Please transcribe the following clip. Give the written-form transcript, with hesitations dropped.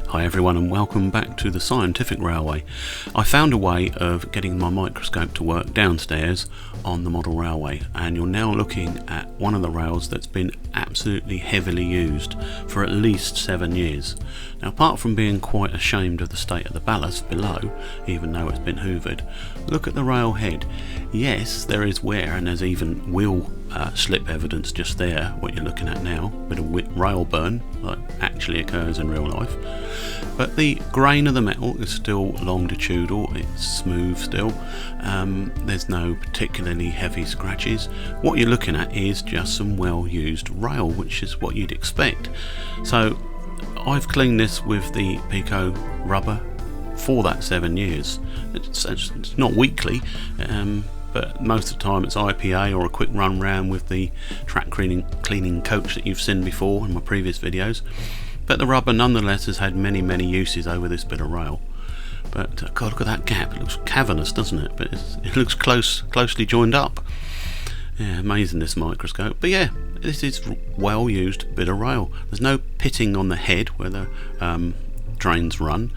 Hi everyone and welcome back to the Scientific Railway. I found a way of getting my microscope to work downstairs on the model railway, and you're now looking at one of the rails that's been absolutely heavily used for at least 7 years. Now, apart from being quite ashamed of the state of the ballast below, even though it's been hoovered, look at the rail head. Yes, there is wear and there's even wheel slip evidence just there, what you're looking at now, bit of rail burn like actually occurs in real life. But the grain of the metal is still longitudinal, it's smooth still, there's no particularly heavy scratches. What you're looking at is just some well used rail, which is what you'd expect. So I've cleaned this with the Pico rubber for that 7 years. It's not weekly, but most of the time it's IPA or a quick run round with the track cleaning coach that you've seen before in my previous videos. But the rubber nonetheless has had many uses over this bit of rail. But God, look at that gap, it looks cavernous, doesn't it? But it looks closely joined up. Yeah, amazing, this microscope. But yeah, this is well used bit of rail. There's no pitting on the head where the drains run.